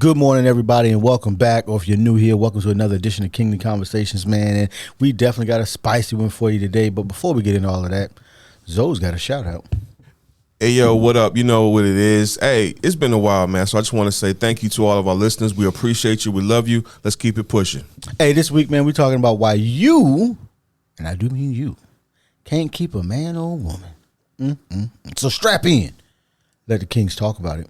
Good morning, everybody, and welcome back. Or if you're new here, welcome to another edition of Kingdom Conversations, man. And we definitely got a spicy one for you today. But before we get into all of that, Zoe's got a shout out. Hey, yo, what up? You know what it is. Hey, it's been a while, man. So I just want to say thank you to all of our listeners. We appreciate you. We love you. Let's keep it pushing. Hey, this week, man, we're talking about why you, and I do mean you, can't keep a man or a woman. So strap in. Let the kings talk about it.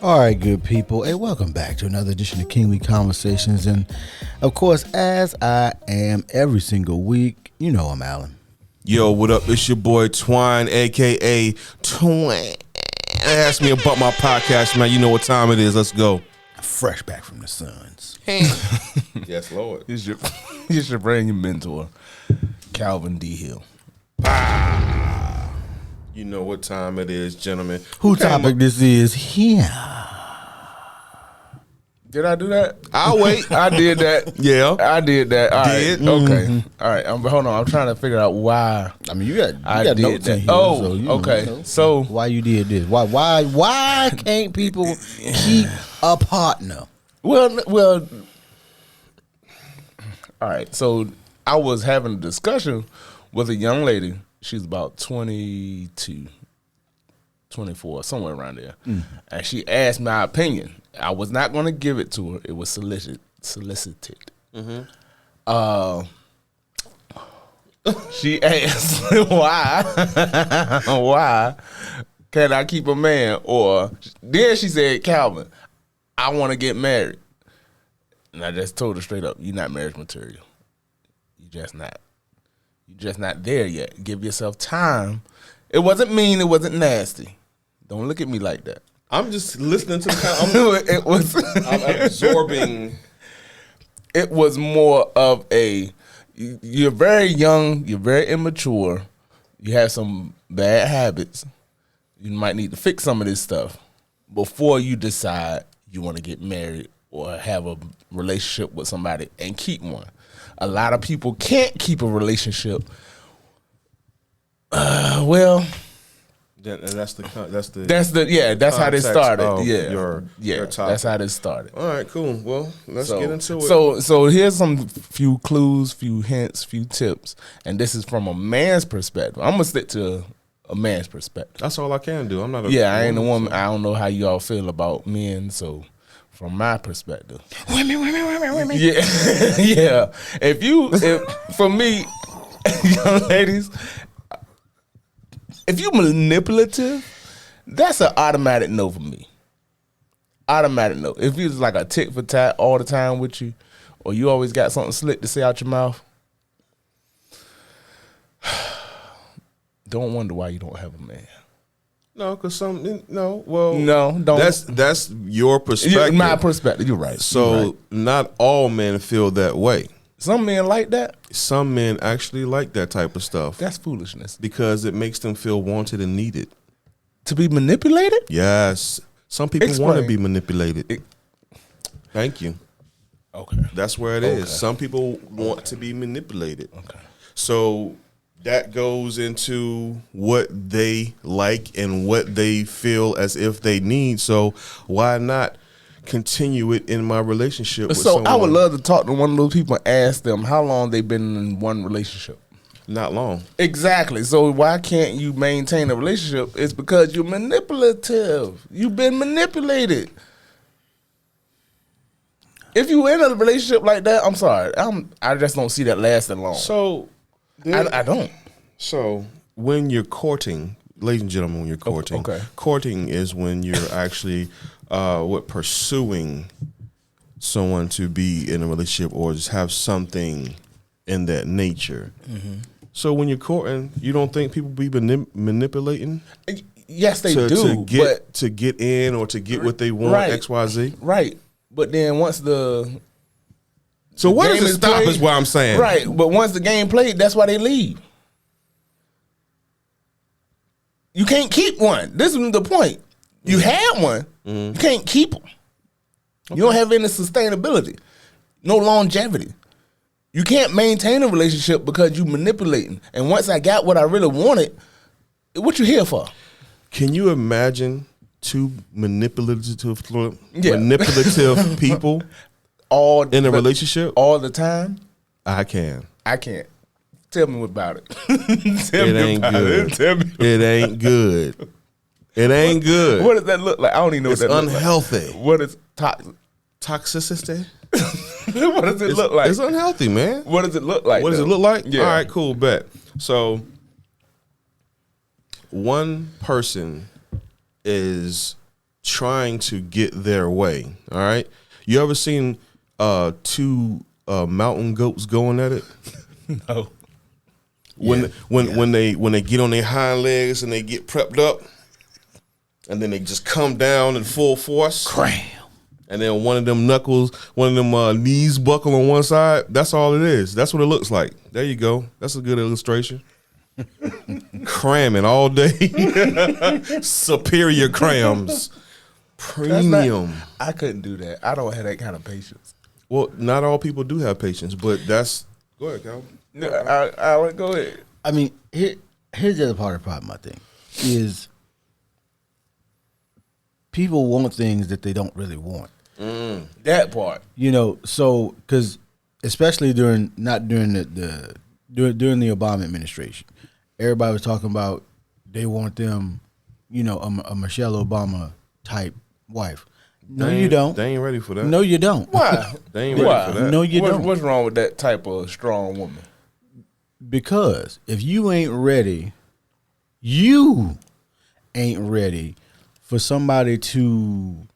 All right, good people. Hey, welcome back to another edition of Kingly Conversations. And, of course, as I am every single week, you know I'm Alan. Yo, what up? It's your boy Twine, a.k.a. Twine. Ask me about my podcast, man. You know what time it is. Let's go. Fresh back from the Suns. Yes, Lord. Here's your brand new mentor, Calvin D. Hill. You know what time it is, gentlemen. Who topic this is here? Did I do that? I'll wait. I did that. Yeah. I did that. All Did? right. Okay. All right. Hold on. I'm trying to figure out why. I mean, you got I did did notes in that. here. Oh, so you okay. know. So Why you did this? Why can't people keep a partner? well. All right. So I was having a discussion with a young lady. She's about 22, 24, somewhere around there. And she asked my opinion. I was not going to give it to her. It was solicited. She asked, why can I keep a man? Or then she said, Calvin, I want to get married. And I just told her straight up, you're not marriage material. You're just not. You're just not there yet. Give yourself time. It wasn't mean. It wasn't nasty. Don't look at me like that. I'm just listening to the I'm absorbing. It was more of a, you're very young, you're very immature, you have some bad habits. You might need to fix some of this stuff before you decide you want to get married or have a relationship with somebody and keep one. A lot of people can't keep a relationship. That's how they started. Your topic. That's how they started. All right, cool. Well, let's get into it. So here's some few clues, few hints, few tips, and this is from a man's perspective. I'm gonna stick to a man's perspective. That's all I can do. I'm not a I ain't a woman. I don't know how y'all feel about men, so from my perspective, women. Yeah, yeah. For me, young ladies, if you manipulative, that's an automatic no for me. Automatic no. If you was like a tick for tat all the time with you, or you always got something slick to say out your mouth, don't wonder why you don't have a man. No, because don't. That's your perspective. My perspective. You're right. So not all men feel that way. Some men like that. Some men actually like that type of stuff. That's foolishness. Because it makes them feel wanted and needed. To be manipulated? Yes. Some people want to be manipulated. Thank you. Okay. That's where it is. Some people want to be manipulated. Okay. So that goes into what they like and what they feel as if they need. So why not continue it in my relationship with someone? I would love to talk to one of those people and ask them how long they've been in one relationship. Not long. Exactly. So why can't you maintain a relationship? It's because you're manipulative. You've been manipulated. If you in a relationship like that, I'm sorry. I just don't see that lasting long. So I don't. So when you're courting, ladies and gentlemen, when you're courting, courting is when you're actually pursuing someone to be in a relationship or just have something in that nature. Mm-hmm. So when you're courting, you don't think people be manipulating? Yes, they do. To get in or to get what they want, right, XYZ. Right. But then once the where does it stop played, is what I'm saying. Right. But once the game played, that's why they leave. You can't keep one. This is the point. You had one. You can't keep them. Okay. You don't have any sustainability. No longevity. You can't maintain a relationship because you manipulating. And once I got what I really wanted, what you here for? Can you imagine two manipulative people in a relationship all the time? I can. I can't. Tell me about it. It ain't good. It ain't good. It ain't good. What does that look like? I don't even know what that unhealthy. Looks like. What is toxicity? What does it look like? It's unhealthy, man. What does it look like? What does it look like? Yeah. All right, cool, bet. So one person is trying to get their way. All right. You ever seen two mountain goats going at it? No. When they get on their hind legs and they get prepped up, and then they just come down in full force. Cram. And then one of them knees buckle on one side. That's all it is. That's what it looks like. There you go. That's a good illustration. Cramming all day. Superior crams. Premium. I couldn't do that. I don't have that kind of patience. Well, not all people do have patience, but that's... Go ahead, Calvin. No, I go ahead. I mean, here's the other part of the problem, I think, is people want things that they don't really want. That part. You know, so, because especially during the Obama administration, everybody was talking about they want them, you know, a Michelle Obama type wife. No, you don't. They ain't ready for that. No, you don't. Why? They ain't ready for that. No, you don't. What's wrong with that type of strong woman? Because if you ain't ready, you ain't ready for somebody to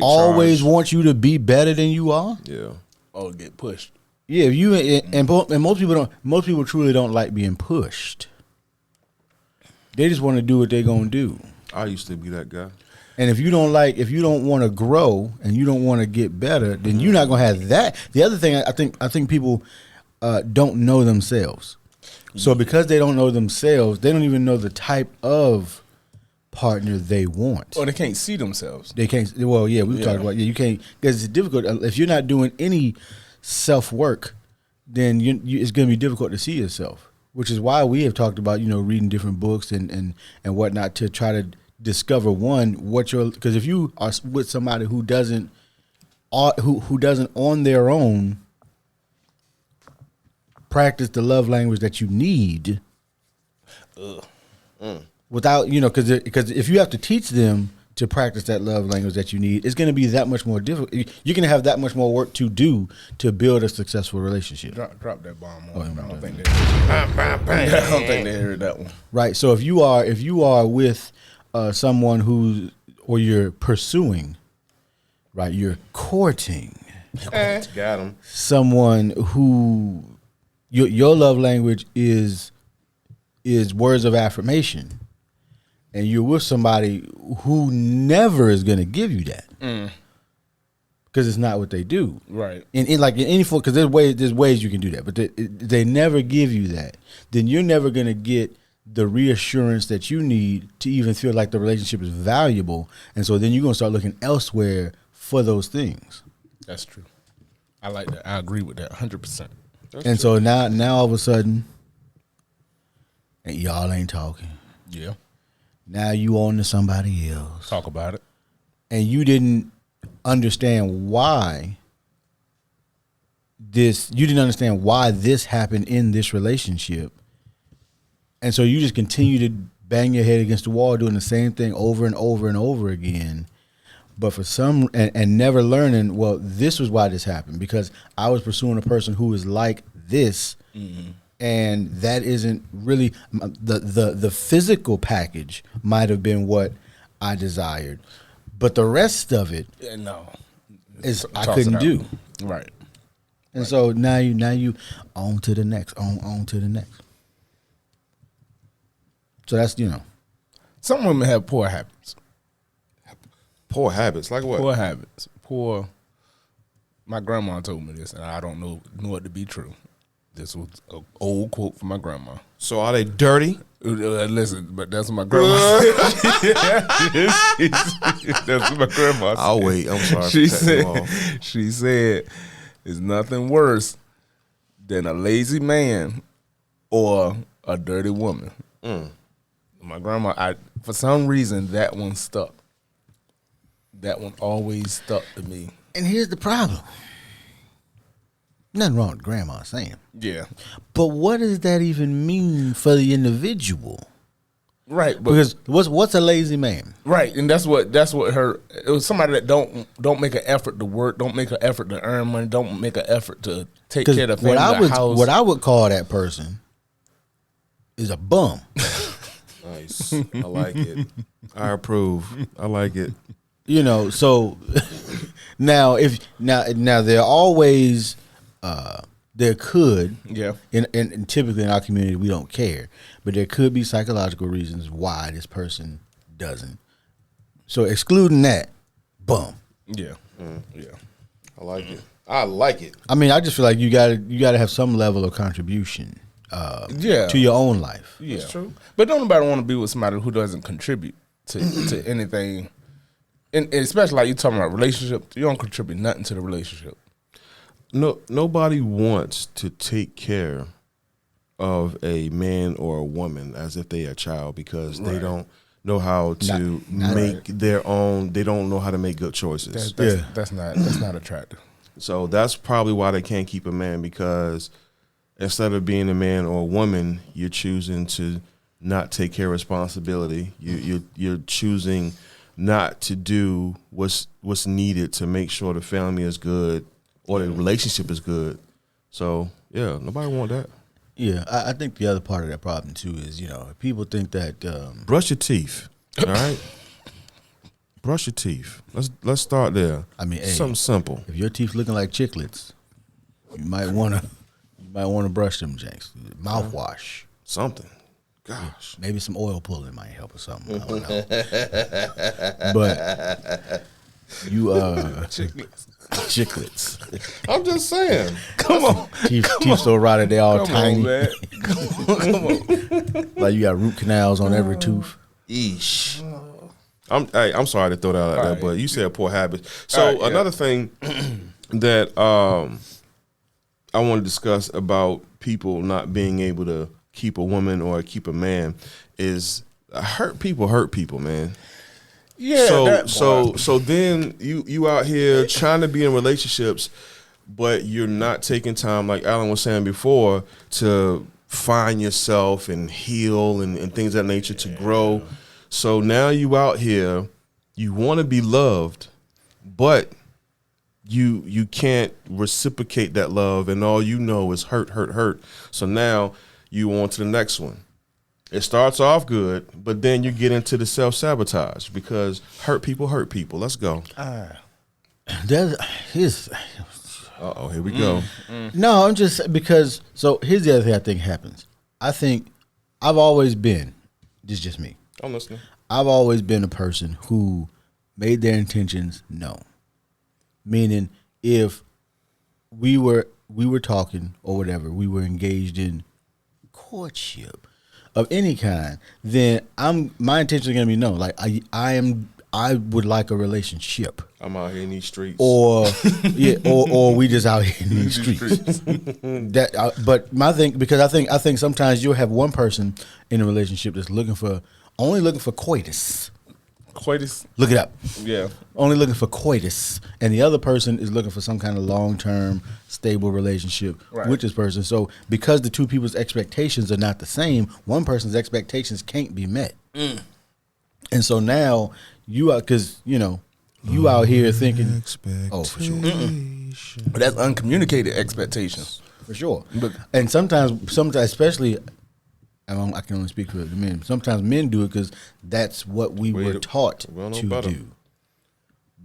always want you to be better than you are. Yeah. Or get pushed. Yeah, if you and most people don't. Most people truly don't like being pushed. They just want to do what they're gonna do. I used to be that guy. And if you don't want to grow and you don't want to get better, then you're not gonna have that. The other thing I think people don't know themselves. So because they don't know themselves, they don't even know the type of partner they want. Or they can't see themselves. They can't. Well, yeah, we've talked about you can't, because it's difficult if you're not doing any self work. Then it's going to be difficult to see yourself, which is why we have talked about reading different books and whatnot to try to discover because if you are with somebody who doesn't on their own practice the love language that you need without because if you have to teach them to practice that love language that you need, it's going to be that much more difficult. You're going to have that much more work to do to build a successful relationship. Drop that bomb. I don't think they heard that one. Right. So if you are with someone or you're pursuing, right? You're courting. Got him. Someone who your love language is words of affirmation. And you're with somebody who never is going to give you that, because it's not what they do. Right. In any form, because there's ways you can do that, but they never give you that. Then you're never going to get the reassurance that you need to even feel like the relationship is valuable, and so then you're going to start looking elsewhere for those things. That's true. I like that. I agree with that 100%. And so now all of a sudden, and y'all ain't talking. Yeah. Now you on to somebody else. Talk about it. And you didn't understand why this happened in this relationship. And so you just continue to bang your head against the wall doing the same thing over and over and over again. But for some, and never learning, well, this was why this happened, because I was pursuing a person who is like this. Mm-hmm. And that isn't really the physical package might have been what I desired, but the rest of it, I couldn't do. Right. And so now you on to the next, on to the next. So that's some women have poor habits. Poor habits, like what? Poor habits. My grandma told me this, and I don't know it to be true. This was an old quote from my grandma. So are they dirty? Listen, but that's what my grandma said. That's what my grandma said. I'll wait. I'm sorry. She said, "It's nothing worse than a lazy man or a dirty woman." My grandma, for some reason, that one stuck. That one always stuck to me. And here's the problem. Nothing wrong with grandma saying. Yeah. But what does that even mean for the individual? Right. But because what's a lazy man? Right. And that's what it was somebody that don't make an effort to work, don't make an effort to earn money, don't make an effort to take care of the family, house. What I would call that person is a bum. Nice. I like it. I approve. I like it. You know, so now there are always there could, and typically in our community we don't care, but there could be psychological reasons why this person doesn't. So excluding that, bum. Yeah. Yeah. I like it. I like it. I mean, I just feel like you gotta have some level of contribution to your own life. Yeah. That's true. But don't nobody want to be with somebody who doesn't contribute to anything. And especially like you talking about relationship, you don't contribute nothing to the relationship. No, nobody wants to take care of a man or a woman as if they are a child because they don't know how to make their own. They don't know how to make good choices. That's not attractive. So that's probably why they can't keep a man, because instead of being a man or a woman, you're choosing to not take care of responsibility. You're choosing not to do what's needed to make sure the family is good or the relationship is good. So yeah, nobody want that. Yeah, I think the other part of that problem too is, you know, people think that brush your teeth. All right, brush your teeth. Let's start there. I mean, something simple. If your teeth looking like chiclets, you might wanna brush them, Jenks. Mouthwash, something. Gosh, maybe some oil pulling might help or something. I don't know. But you chiclets. I'm just saying. Come on, teeth so rotted they all tiny. Man. Come on. Like you got root canals on every tooth. Eesh. I'm sorry to throw that out there, but you said poor habits. So another thing that I want to discuss about people not being able to keep a woman or keep a man is hurt people, man. Yeah. So then you out here trying to be in relationships, but you're not taking time, like Alan was saying before, to find yourself and heal and things of that nature to grow. So now you out here, you want to be loved, but you can't reciprocate that love, and all you know is hurt. So now you on to the next one. It starts off good, but then you get into the self-sabotage because hurt people. Let's go. Here we go. No, I'm just because. So here's the other thing I think happens. I think I've always been. This is just me. I'm listening. I've always been a person who made their intentions known. Meaning, if we were talking or whatever, we were engaged in courtship of any kind, then my intentions are gonna be known. Like I would like a relationship. I'm out here in these streets, or we just out here in these streets. But my thing, because I think sometimes you'll have one person in a relationship that's only looking for coitus. Coitus. Look it up. Yeah. Only looking for coitus, and the other person is looking for some kind of long-term, stable relationship with this person. So, because the two people's expectations are not the same, one person's expectations can't be met. And so now you are, because you out here thinking, oh, for sure, but that's uncommunicated expectations, for sure. And sometimes, especially. I can only speak for the men. Sometimes men do it because that's what we were taught to do.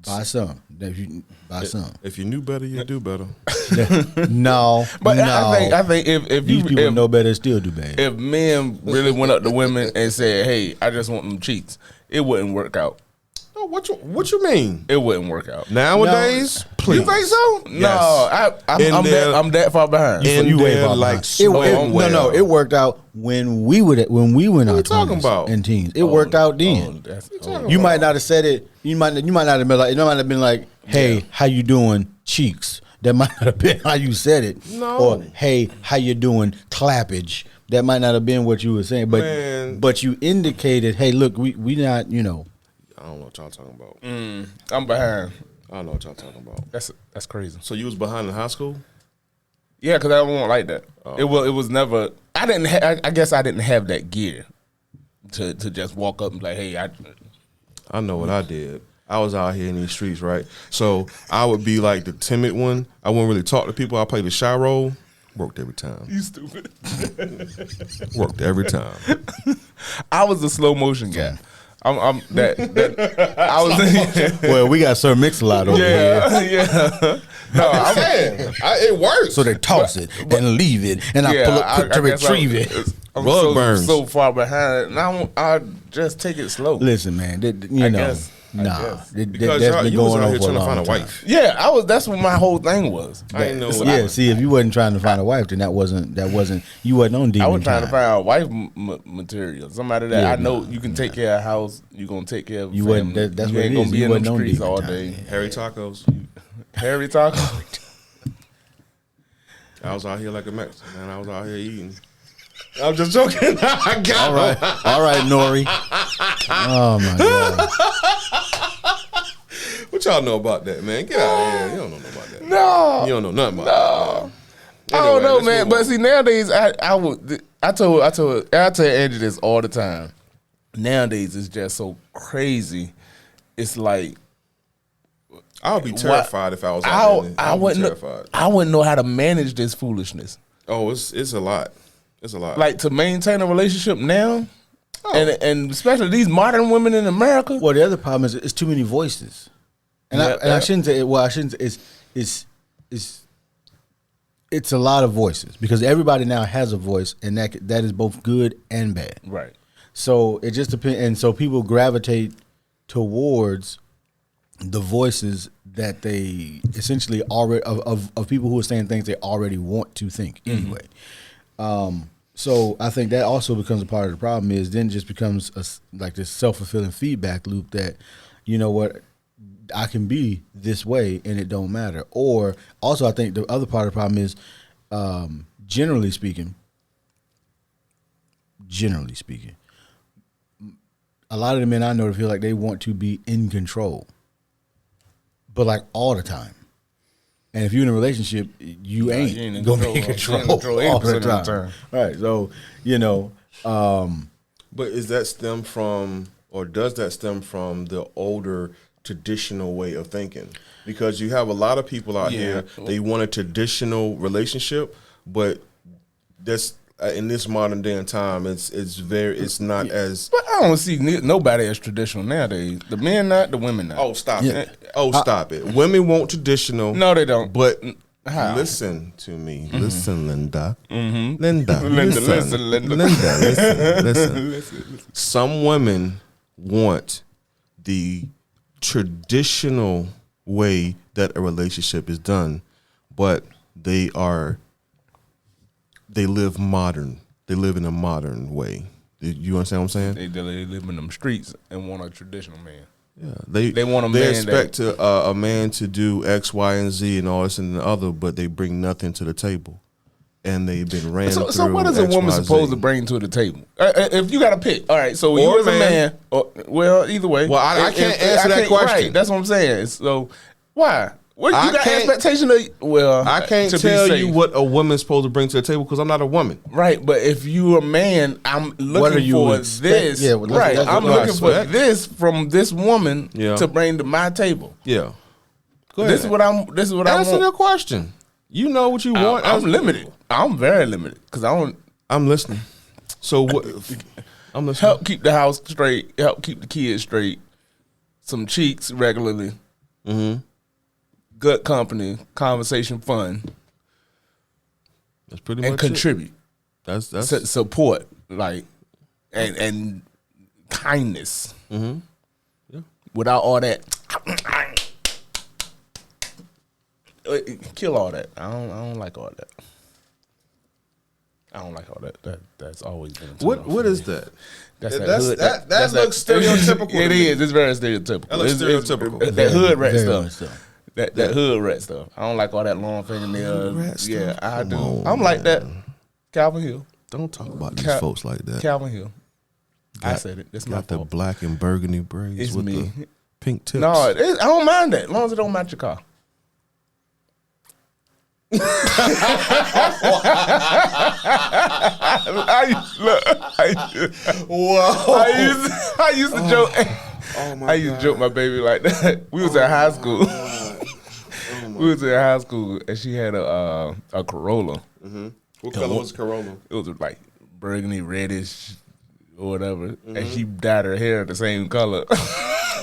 Buy some. Buy some. If you knew better, you'd do better. No, But no. I think if These people know better, still do bad. If men really went up to women and said, "Hey, I just want them cheeks," it wouldn't work out. No, what you mean? It wouldn't work out Nowadays, please. You think so? Yes. No, I'm that far behind. And you way they're far like behind. No, it worked out when we were in our talking 20s about? and teens. It worked out then. You might not have said it. You might not have been like. It might have been like, "Hey, how you doing, cheeks?" That might not have been how you said it. No. Or, "Hey, how you doing, clappage?" That might not have been what you were saying. But you indicated, "Hey, look, we not, you know." I don't know what y'all talking about. I'm behind. I don't know what y'all talking about. That's crazy. So you was behind in high school? Yeah, because I won't like that. It was never. I didn't. I guess I didn't have that gear to just walk up and be like, "Hey, I know what I did. I was out here in these streets, right? So I would be like the timid one. I wouldn't really talk to people. I played the shy role. Worked every time. You stupid." Worked every time. I was the slow motion guy. I'm that I was. Well, we got Sir Mix-a-Lot over here. Yeah. No, I'm saying it works. So they toss it and leave it, and I pull up quick to retrieve it. I'm Rug burns. so far behind, and I just take it slow. Listen, man, that's been Because you was going out on here for a trying to long find a time. wife. Yeah, that's what my whole thing was. I didn't know. Yeah, see, if you wasn't trying to find a wife, then you wasn't on demon I was trying to time. find a wife material, somebody that I know you can take care of house, you gonna take care of. You wasn't. That's you what ain't it gonna is. be You in wasn't them on streets demon all time. day. Harry Tacos. Harry Taco. I was out here like a Mexican, man. I was out here eating. I'm just joking. I got All right, Nori. Oh my god. What y'all know about that, man? Get out of here. You don't know nothing about that. No, You don't know nothing about that. I don't know, let's man. move But on. see, nowadays, I tell Angie this all the time. Nowadays, it's just so crazy. It's like I would be terrified if I was out there. I wouldn't know how to manage this foolishness. Oh, it's a lot. It's a lot. Like to maintain a relationship now, and especially these modern women in America. Well, the other problem is it's too many voices, and I shouldn't say. Well, I shouldn't. It's a lot of voices because everybody now has a voice, and that is both good and bad. Right. So it just depends, and so people gravitate towards the voices that they essentially already of people who are saying things they already want to think anyway. So I think that also becomes a part of the problem. Is then it just becomes like this self-fulfilling feedback loop that, you know what, I can be this way and it don't matter. Or also I think the other part of the problem is, generally speaking, a lot of the men I know feel like they want to be in control, but like all the time. And if you're in a relationship, you ain't gonna be in control all the time. Right. So, you know, but is that stem from, or does that stem from the older traditional way of thinking? Because you have a lot of people out here, they want a traditional relationship, but that's in this modern day and time, it's not as. But I don't see nobody as traditional nowadays. The men not, the women not. Oh, stop it! Oh, stop it! Women want traditional. No, they don't. But how? listen to me. Mm-hmm. Listen, Linda. Mm-hmm. Linda. Listen, Linda. Listen. Some women want the traditional way that a relationship is done, but they live modern. They live in a modern way. You understand what I'm saying? They live in them streets and want a traditional man. Yeah, they want a man. They expect a man to do X, Y, and Z and all this and the other, but they bring nothing to the table, and they've been ran through. So what is a woman supposed to bring to the table? If you got to pick, all right. So you as a man, well, either way. Well, I can't answer that question. Right, that's what I'm saying. So why? What you got expectation of? Well, I can't tell you what a woman's supposed to bring to the table because I'm not a woman. Right, but if you're a man, I'm looking for this. Yeah, right, I'm looking for this from this woman to bring to my table. Yeah, go ahead. This is what I want. Answer the question. You know what you want. I'm limited. I'm very limited because I don't. I'm listening. So what? I'm listening. Help keep the house straight. Help keep the kids straight. Some cheeks regularly. good company, conversation, fun. That's pretty much and contribute. That's support, like, and kindness. Yeah. Without all that, kill all that. I don't like all that. I don't like all that. That's always been. What is that? That's that looks stereotypical. It is. It's very stereotypical. That looks stereotypical. That hood rat stuff. That hood rat stuff. I don't like all that long fingernails. Yeah, I do. I'm like that. Calvin Hill. Don't talk about these folks like that. Calvin Hill. I said it. It's my fault. Got the black and burgundy braids with the pink tips. No, I don't mind that, as long as it don't match your car. I used to joke. I used to joke my baby like that. We was in high school. We was in high school, and she had a Corolla. What color was Corolla? It was like burgundy, reddish, or whatever. And she dyed her hair the same color.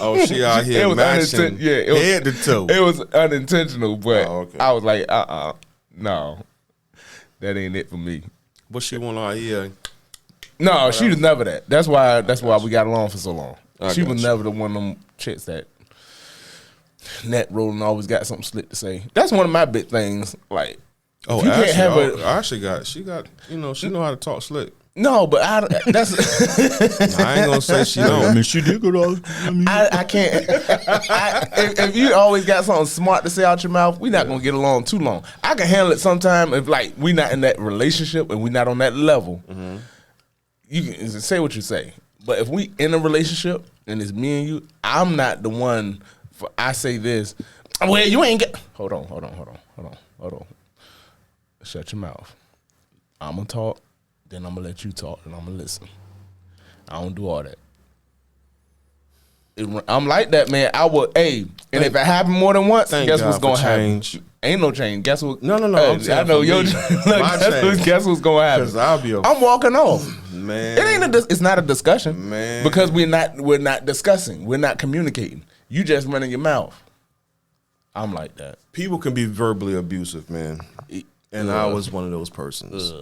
Oh, she out here matching head to toe. It was unintentional, but I was like, no, that ain't it for me. What she want out here? No, she was never that. That's why we got along for so long. She was never the one of them chicks that net rolling always got something slick to say. That's one of my big things. Like, oh, you can't have she got, she know how to talk slick. No, but that's. I ain't gonna say she don't. I mean, she did good. I can't. If you always got something smart to say out your mouth, we not gonna get along too long. I can handle it sometime if like we not in that relationship and we not on that level. You can say what you say, but if we in a relationship and it's me and you, I'm not the one. I say this. Well, you ain't get. Hold on. Shut your mouth. I'm gonna talk. Then I'm gonna let you talk, and I'm gonna listen. I don't do all that. I'm like that, man. I would, and if it happen more than once, guess what's gonna happen? Ain't no change. Guess what? No. I know your guess what's gonna happen? Because I'm walking off. Man, it ain't. It's not a discussion, man. Because we're not discussing. We're not communicating. You just running your mouth. I'm like that. People can be verbally abusive, man, and I was one of those persons.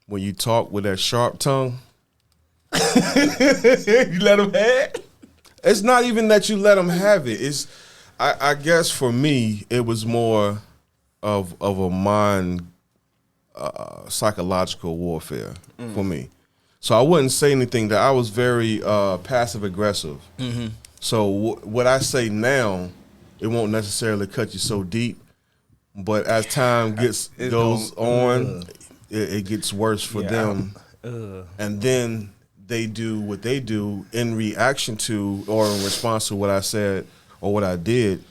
When you talk with that sharp tongue, you let them have it? It's not even that you let them have it. It's, I guess for me, it was more of a mind psychological warfare for me. So I wouldn't say anything. That I was very passive aggressive. So what I say now, it won't necessarily cut you so deep, but as time goes on. It gets worse for them, and then they do what they do in reaction to or in response to what I said or what I did.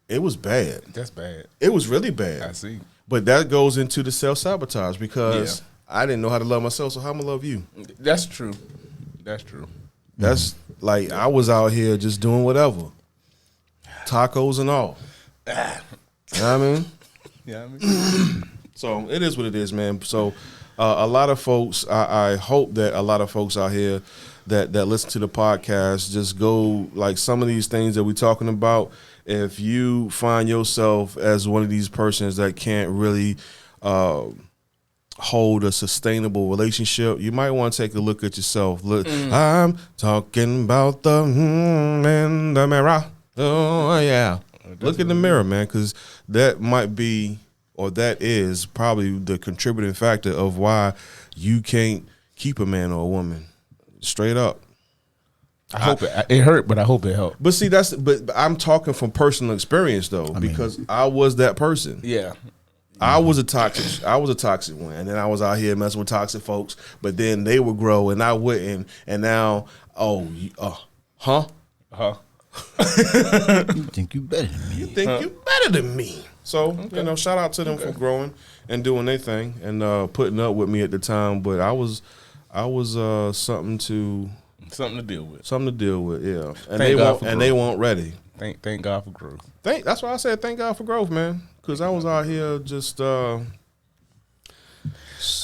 It was bad. That's bad. It was really bad. I see. But that goes into the self-sabotage because I didn't know how to love myself, so how am I gonna love you? That's true. That's like I was out here just doing whatever. Tacos and all. You know what I mean? Yeah, I mean. So it is what it is, man. So a lot of folks, I hope that a lot of folks out here that listen to the podcast just go like some of these things that we're talking about. If you find yourself as one of these persons that can't really hold a sustainable relationship, you might want to take a look at yourself. Look, I'm talking about the in the mirror. Oh, yeah. Look in the mirror, man, because that might be, or that is probably the contributing factor of why you can't keep a man or a woman. Straight up. I hope it hurt, but I hope it helped. But see, but I'm talking from personal experience though, because I was that person. Yeah. I was a toxic one, and then I was out here messing with toxic folks. But then they would grow, and I wouldn't. And now, you think you better than me? You think you better than me? So shout out to them for growing and doing their thing and putting up with me at the time. But I was something to deal with. Something to deal with, yeah. And they weren't ready. Thank God for growth. That's why I said thank God for growth, man. Because I was out here just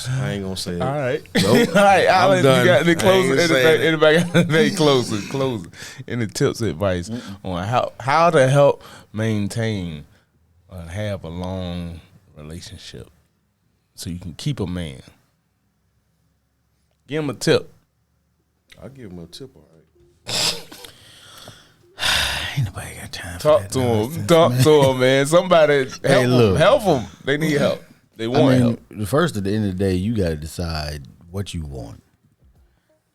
I ain't gonna say it. All right. Nope. All right, Alan, I'm done. you got any I ain't closing? saying it. Anybody got anything closing? Any tips, advice on how to help maintain and have a long relationship so you can keep a man? Give him a tip. I'll give him a tip, all right. Ain't nobody got time for Talk that to him. nonsense, Talk man. to him, man. Somebody help look. him. Help him. They need help. They I want mean, help. the first, at the end of the day, you got to decide what you want.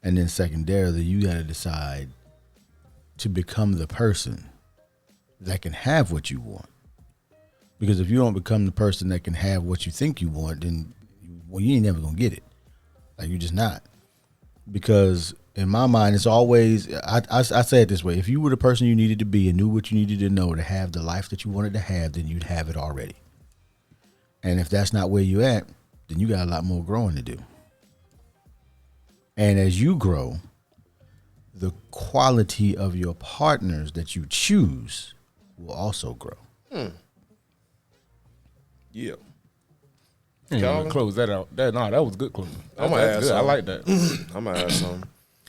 And then secondarily, you got to decide to become the person that can have what you want. Because if you don't become the person that can have what you think you want, then you ain't never going to get it. Like, you're just not. Because in my mind, it's always, I say it this way. If you were the person you needed to be and knew what you needed to know to have the life that you wanted to have, then you'd have it already. And if that's not where you at, then you got a lot more growing to do. And as you grow, the quality of your partners that you choose will also grow. Yeah. Close that out. That was good closing. I'm gonna add good. I something. like that. I'm gonna add something.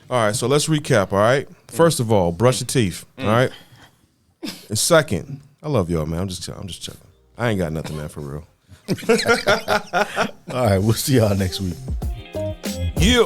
All right, so let's recap. All right. First of all, brush your teeth. All right. And second, I love y'all, man. I'm just chilling. I ain't got nothing, man, for real. All right, we'll see y'all next week. Yeah.